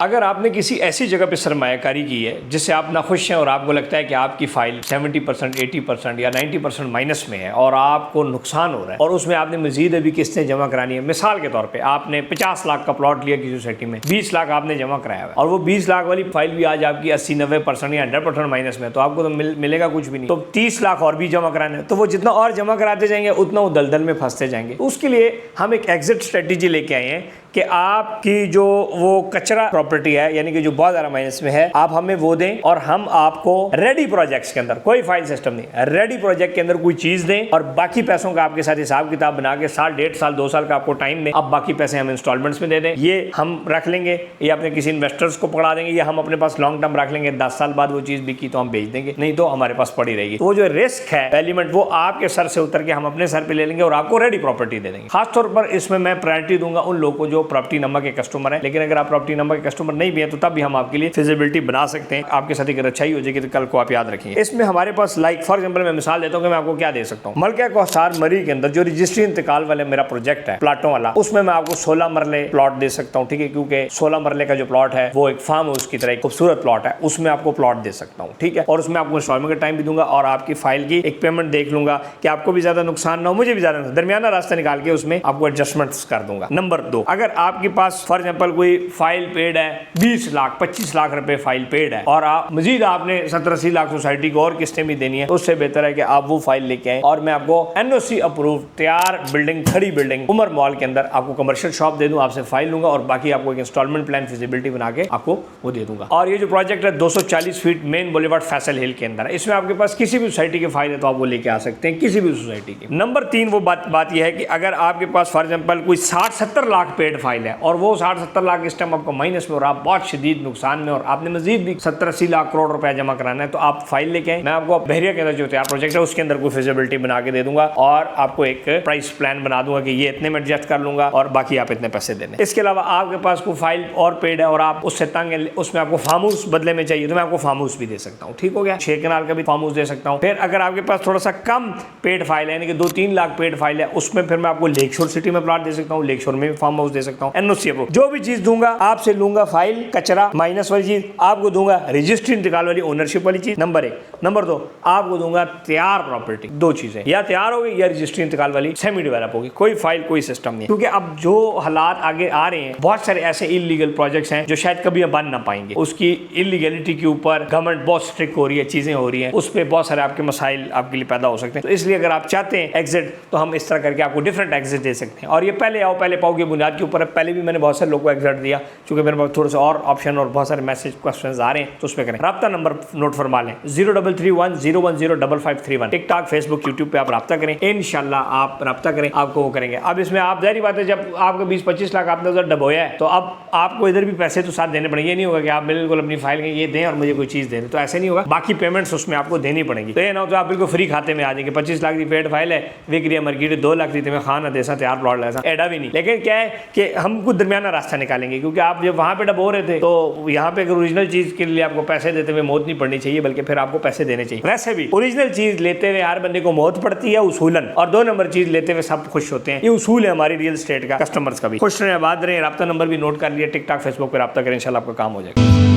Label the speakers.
Speaker 1: अगर आपने किसी ऐसी जगह पे सरमायाकारी की है जिससे आप नाखुश हैं और आपको लगता है कि आपकी फाइल 70%, 80% या 90% माइनस में है और आपको नुकसान हो रहा है और उसमें आपने मजीद अभी किस्तें जमा करानी है। मिसाल के तौर पे आपने 50 लाख का प्लॉट लिया किसी सोसाइटी में, 20 लाख आपने जमा कराया है और वो 20 लाख वाली फाइल भी आज आपकी 80-90% या 100% माइनस में, तो आपको तो मिलेगा कुछ भी नहीं। तो 30 लाख और भी जमा कराने हैं, तो वो जितना और जमा कराते जाएंगे उतना वो दलदल में फंसते जाएंगे। उसके लिए हम एक एग्जिट स्ट्रेटेजी लेके आए हैं कि आपकी जो वो कचरा प्रॉपर्टी है, यानी कि जो बहुत ज़्यादा माइनस में है, आप हमें वो दें और हम आपको रेडी प्रोजेक्ट्स के अंदर, कोई फाइल सिस्टम नहीं, रेडी प्रोजेक्ट के अंदर कोई चीज़ दें और बाकी पैसों का आपके साथ हिसाब किताब बना के साल, 1.5 साल, 2 साल का आपको टाइम दें, अब बाकी पैसे हम इंस्टॉलमेंट्स में दे दें। ये हम रख लेंगे या अपने किसी इन्वेस्टर्स को पकड़ा देंगे या हम अपने पास लॉन्ग टर्म रख लेंगे। 10 साल बाद वो चीज़ बिकी तो हम बेच देंगे, नहीं तो हमारे पास पड़ी रहेगी। तो वो जो रिस्क है एलिमेंट, वो आपके सर से उतर के हम अपने सर पे ले लेंगे और आपको रेडी प्रॉपर्टी दे देंगे। खासतौर पर इसमें मैं प्रायोरिटी दूंगा उन लोगों को जो प्रॉपर्टी नंबर के कस्टमर है, लेकिन अगर आप प्रॉपर्टी नंबर के कस्टमर नहीं भी है तो तब भी हम आपके लिए फिजिबिलिटी बना सकते हैं। आपके साथ अगर अच्छाई हो जाएगी तो कल को आप याद रखिए। इसमें हमारे पास लाइक फॉर एग्जांपल मैं मिसाल देता हूं कि मैं आपको क्या दे सकता हूं। मलका कौसार मरी के अंदर जो रजिस्ट्री इंतकाल वाला मेरा प्रोजेक्ट है प्लाटों वाला, उसमें मैं आपको 16 मरले प्लॉट दे सकता हूं, ठीक है, क्योंकि 16 मरले का जो प्लॉट है वो एक फार्म हाउस की तरह खूबसूरत प्लॉट है, उसमें आपको प्लॉट दे सकता हूं, ठीक है, और उसमें आपको इंस्टॉलमेंट का टाइम भी दूंगा और आपकी फाइल की एक पेमेंट देख लूंगा कि आपको भी ज्यादा नुकसान ना हो, मुझे भी ज्यादा दरमियाना रास्ता निकाल के उसमें आपको एडजस्टमेंट्स कर दूंगा। नंबर 2, अगर आपके पास फॉर एग्जांपल कोई फाइल पेड है 20 लाख 25 लाख रुपए फाइल पेड है और आप मजीद आपने 70-80 लाख सोसाइटी को और किस्तें भी देनी है, तो उससे बेहतर है कि आप वो फाइल लेके आए और मैं आपको एनओसी अप्रूव तैयार बिल्डिंग, खड़ी बिल्डिंग उमर मॉल के अंदर आपको कमर्शियल शॉप दे दूं, आपसे फाइल लूंगा और बाकी आपको एक इंस्टॉलमेंट प्लान फिजिबिलिटी बना के आपको वो दे दूंगा। और ये जो प्रोजेक्ट है 240 फीट मेन बुलेवार्ड फैसल हिल के अंदर है, इसमें आपके पास किसी भी सोसाइटी के फाइल है तो आप वो लेके आ सकते हैं, किसी भी सोसाइटी की। नंबर 3 वो बात यह है कि अगर आपके पास फॉर एग्जाम्पल कोई 60-70 लाख पेड फाइल है और वो 60-70 लाख इस टाइम आपको माइनस में और आप बहुत शदीद नुकसान में और आपने मजीद भी 70-80 लाख करोड़ रुपया जमा कराना है, तो आप फाइल लेके आए, मैं आपको बहरिया के अंदर जो तैयार प्रोजेक्ट है उसके अंदर कोई फिजिबिलिटी बना के दे दूंगा और आपको एक प्राइस प्लान बना दूंगा कि ये इतने में एडजस्ट कर लूंगा और बाकी आप इतने पैसे देने। इसके अलावा आपके पास कोई फाइल और पेड है और आप उससे तंग है, उसमें आपको फार्म हाउस बदले में चाहिए तो मैं आपको फार्म हाउस भी दे सकता हूँ, ठीक हो गया, 6 कनाल का भी फार्म हाउस दे सकता हूँ। फिर अगर आपके पास थोड़ा सा कम पेड फाइल है, यानी कि 2-3 लाख पेड फाइल है, उसमें फिर मैं आपको लेक शोर सिटी में प्लॉट दे सकता हूँ, लेक शोर में फार्म हाउस दे सकता हूँ। एनओसी अप्रूव जो भी चीज दूंगा आपसे लूंगा, फाइल कचरा माइनस वाली चीज आपको दूंगा, रजिस्ट्री इंतकाल वाली ओनरशिप वाली चीज नंबर 1, नंबर 2 आपको दूंगा तैयार प्रॉपर्टी। 2 चीजें, या तैयार होगी या रजिस्ट्री इंतकाल वाली सेमी डेवलप होगी, कोई फाइल कोई सिस्टम नहीं, क्योंकि अब जो हालात आगे आ रहे हैं, बहुत सारे ऐसे इलीगल प्रोजेक्ट्स हैं जो शायद कभी बन ना पाएंगे। उसकी इलीगलिटी के ऊपर गवर्नमेंट बहुत स्ट्रिक्ट हो रही है, चीजें हो रही हैं, उस पर बहुत सारे आपके मसाइल आपके लिए पैदा हो सकते हैं। तो इसलिए अगर आप चाहते हैं एग्जिट तो हम इस तरह करके आपको डिफरेंट एग्जिट दे सकते हैं और ये पहले आओ पहले पाओ की बुनियाद के ऊपर है। पहले भी मैंने बहुत सारे लोगों को एग्जिट दिया, क्योंकि मेरे पास थोड़ा सा और ऑप्शन और बहुत सारे मैसेज क्वेश्चंस आ रहे हैं, तो उस पर करें। राब्ता नंबर नोट फरमा लें 0331010531। टिकटॉक, फेसबुक, यूट्यूब पे आप राब्ता करें, इंशाल्लाह आप राब्ता करें, आपको वो करेंगे। अब इसमें आप जाहिर बात है जब आपको 20-25 लाख आपने उधर डबोया है तो अब आपको इधर भी पैसे तो साथ देने पड़ेंगे। ये नहीं होगा कि आप बिल्कुल अपनी फाइल ये दें और मुझे कोई चीज दे दें, तो ऐसे नहीं होगा, बाकी पेमेंट्स उसमें आपको देनी पड़ेगी। तो ये ना हो तो आप बिल्कुल फ्री खाते में आ जाएंगे, 25 लाख की पेड फाइल है, विक्रिया मार्केट 2 लाख दी, मैं खाना देसा तैयार प्लॉट ऐसा एडा भी नहीं। लेकिन क्या है कि हम कुछ दरमियाना रास्ता निकालेंगे, क्योंकि आप जब वहां पे डबो रहे थे तो यहाँ पे अगर ओरिजिनल चीज के लिए आपको पैसे देते हुए मौत नहीं पड़नी चाहिए, बल्कि फिर आपको पैसे देने चाहिए। वैसे भी ओरिजिनल चीज लेते हुए हर बंदे को मौत पड़ती है उसूलन, और 2 नंबर चीज लेते हुए सब खुश होते हैं। ये उसूल है हमारी रियल एस्टेट का, कस्टमर्स का भी खुश रहे, आबाद रहे। राब्ता नंबर भी नोट कर लिया, टिकटॉक फेसबुक पे राब्ता करें, इंशाल्लाह आपका काम हो जाएगा।